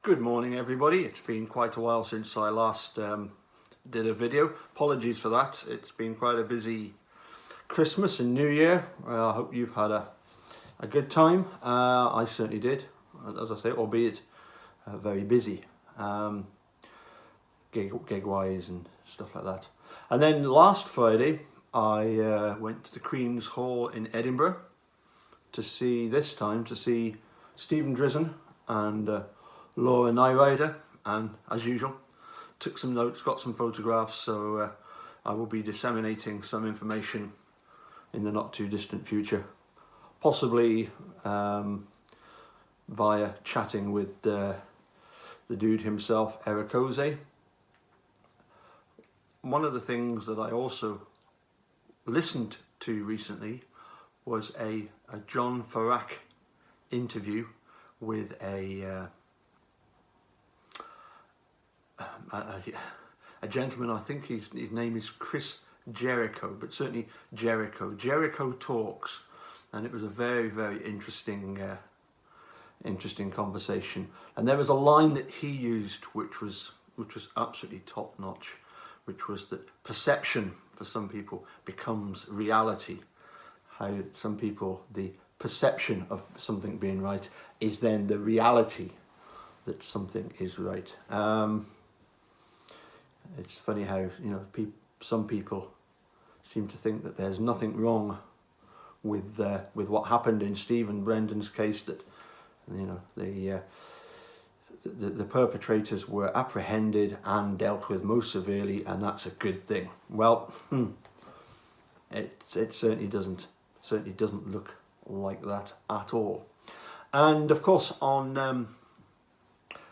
Good morning everybody. It's been quite a while since I last did a video. Apologies for that. It's been quite a busy Christmas and New Year. I hope you've had a good time. I certainly did, as I say, albeit very busy, gig wise and stuff like that. And then last Friday I went to the Queen's Hall in Edinburgh to see Stephen Drizzen and Laura Nyrider, and as usual took some notes, got some photographs, so I will be disseminating some information in the not too distant future, possibly via chatting with the dude himself, Eric Ose. One of the things that I also listened to recently was a John Farrak interview with a gentleman. I think his name is Chris Jericho, but certainly Jericho Talks, and it was a very interesting conversation. And there was a line that he used which was absolutely top notch, which was that perception for some people becomes reality. How some people, the perception of something being right is then the reality that something is right. It's funny how, some people seem to think that there's nothing wrong with what happened in Stephen Brendan's case, that the perpetrators were apprehended and dealt with most severely, and that's a good thing. Well, it certainly doesn't look like that at all. And of course, on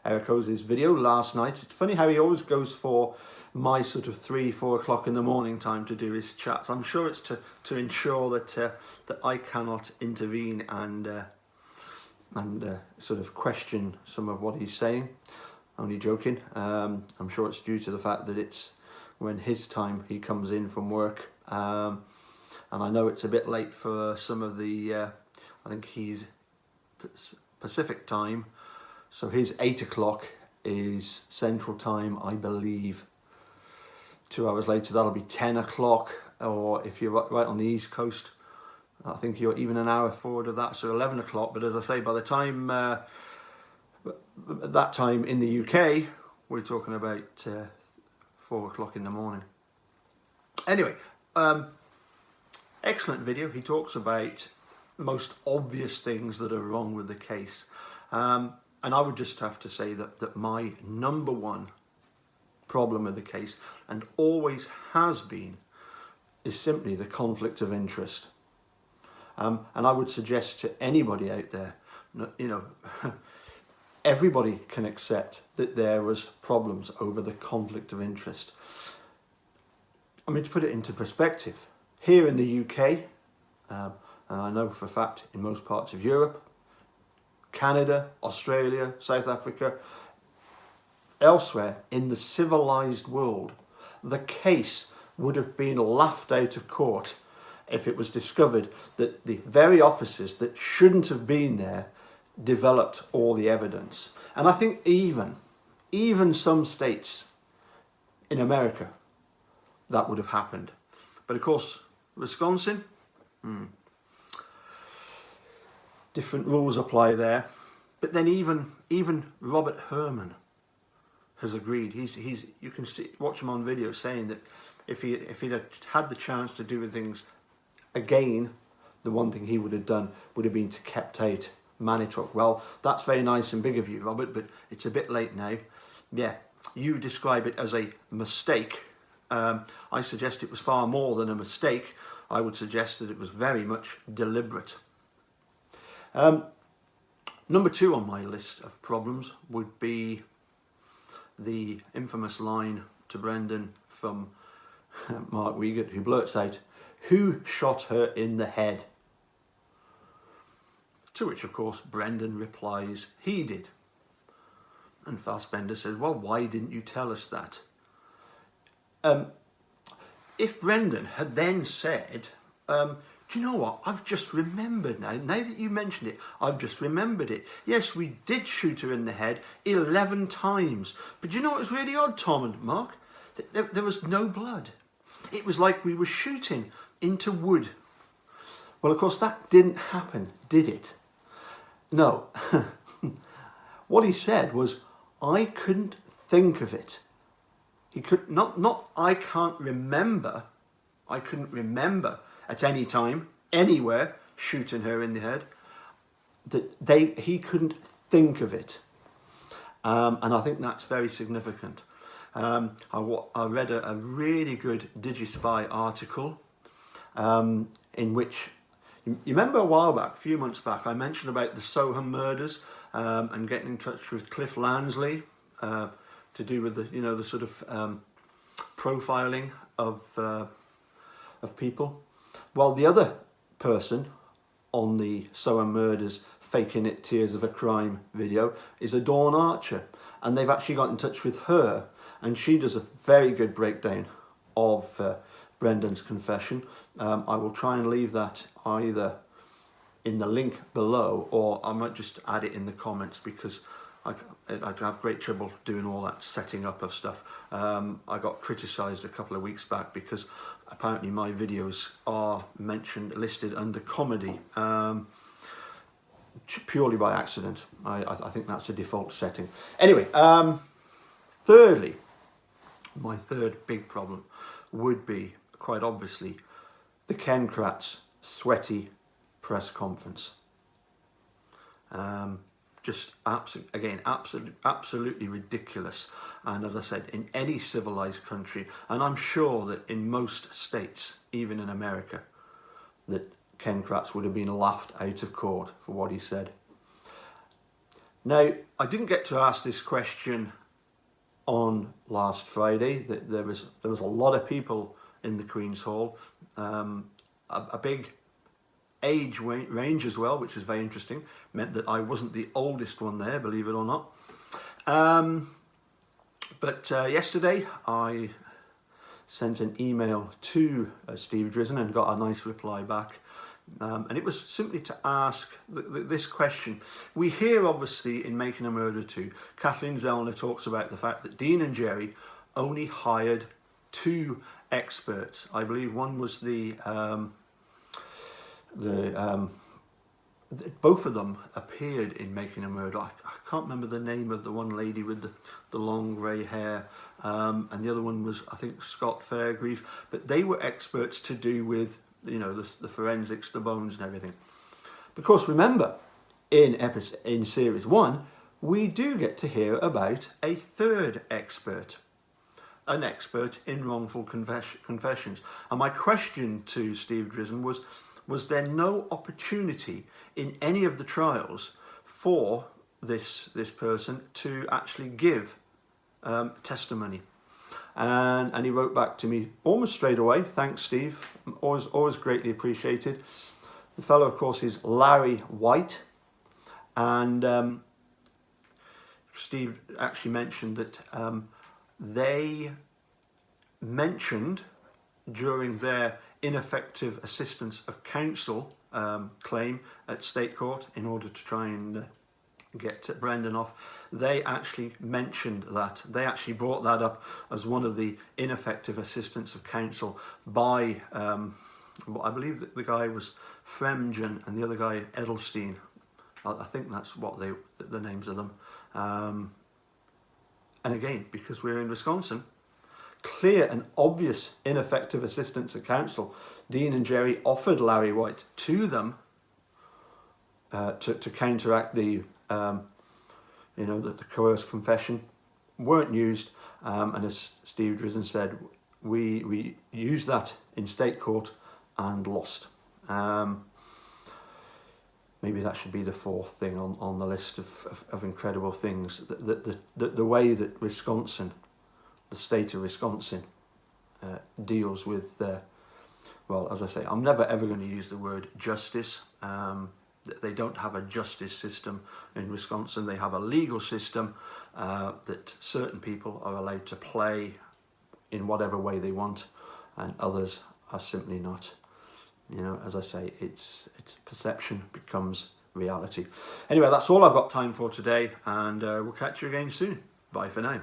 Eric Ose's video last night, it's funny how he always goes for my sort of 3-4 o'clock in the morning time to do his chats. I'm sure it's to ensure that I cannot intervene and sort of question some of what he's saying. Only joking. I'm sure it's due to the fact that it's when his time he comes in from work, and I know it's a bit late for some of the I think he's Pacific time, so his 8 o'clock is Central time, I believe. 2 hours later that'll be 10 o'clock, or if you're right on the East Coast, I think you're even an hour forward of that, so 11 o'clock. But as I say, by the time that time in the UK, we're talking about 4 o'clock in the morning. Anyway, excellent video. He talks about most obvious things that are wrong with the case, and I would just have to say that my number one problem with the case, and always has been, is simply the conflict of interest. And I would suggest to anybody out there, everybody can accept that there was problems over the conflict of interest. I mean, to put it into perspective, here in the UK, and I know for a fact in most parts of Europe, Canada, Australia, South Africa, elsewhere in the civilized world, the case would have been laughed out of court if it was discovered that the very officers that shouldn't have been there developed all the evidence. And I think even some states in America, that would have happened. But of course, Wisconsin, different rules apply there. But then even Robert Herman has agreed. He's you can watch him on video saying that if he'd had the chance to do things again, the one thing he would have done would have been to kept out Manitowoc. Well, that's very nice and big of you, Robert, but it's a bit late now. Yeah, you describe it as a mistake. I suggest it was far more than a mistake. I would suggest that it was very much deliberate. Number 2 on my list of problems would be the infamous line to Brendan from Mark Wiegert, who blurts out, "Who shot her in the head?" To which, of course, Brendan replies, "He did." And Fassbender says, "Well, why didn't you tell us that?" If Brendan had then said, Do you know what? I've just remembered now. Now that you mentioned it, I've just remembered it. Yes, we did shoot her in the head 11 times. But do you know what was really odd, Tom and Mark? There was no blood. It was like we were shooting into wood. Well, of course, that didn't happen, did it? No. What he said was, I couldn't think of it. He could not I can't remember. I couldn't remember at any time, anywhere, shooting her in the head. He couldn't think of it. And I think that's very significant. I read a really good DigiSpy article in which, you remember a while back, a few months back, I mentioned about the Soham murders and getting in touch with Cliff Lansley to do with the sort of profiling of people. Well, the other person on the Soham murders faking it tears of a crime video is a Dawn Archer, and they've actually got in touch with her, and she does a very good breakdown of Brendan's confession. I will try and leave that either in the link below, or I might just add it in the comments, because I have great trouble doing all that setting up of stuff. I got criticised a couple of weeks back because apparently my videos are listed under comedy, purely by accident. I think that's a default setting. Anyway, thirdly, my third big problem would be, quite obviously, the Ken Kratz sweaty press conference. Just absolutely ridiculous. And as I said, in any civilized country, and I'm sure that in most states, even in America, that Ken Kratz would have been laughed out of court for what he said. Now, I didn't get to ask this question on last Friday. There was a lot of people in the Queen's Hall, a big age range as well, which is very interesting. Meant that I wasn't the oldest one there, believe it or not. But yesterday I sent an email to Steve Drizzen and got a nice reply back. And it was simply to ask this question. We hear, obviously, in Making a Murder 2, Kathleen Zellner talks about the fact that Dean and Jerry only hired 2 experts. I believe one was both of them appeared in Making a Murder. I can't remember the name of the one lady with the long grey hair, and the other one was, I think, Scott Fairgrieve. But they were experts to do with, the forensics, the bones and everything. Of course, remember, in series 1, we do get to hear about a third expert, an expert in wrongful confessions. And my question to Steve Drizzen was there no opportunity in any of the trials for this person to actually give testimony? And he wrote back to me almost straight away. Thanks, Steve. Always greatly appreciated. The fellow, of course, is Larry White. And Steve actually mentioned that they mentioned during their ineffective assistance of counsel claim at state court in order to try and get Brendan off, they actually mentioned that. They actually brought that up as one of the ineffective assistance of counsel by, I believe that the guy was Fremgen and the other guy Edelstein. I think that's what the names of them. And again, because we're in Wisconsin, clear and obvious ineffective assistance of counsel. Dean and Jerry offered Larry White to them to counteract the coerced confession. Weren't used, and as Steve Drizzen said, we used that in state court and lost. Maybe that should be the 4th thing on the list of incredible things. The way that Wisconsin, the state of Wisconsin, deals with, well, as I say, I'm never ever going to use the word justice. They don't have a justice system in Wisconsin. They have a legal system that certain people are allowed to play in whatever way they want, and others are simply not. You know, as I say, it's perception becomes reality. Anyway, that's all I've got time for today, and we'll catch you again soon. Bye for now.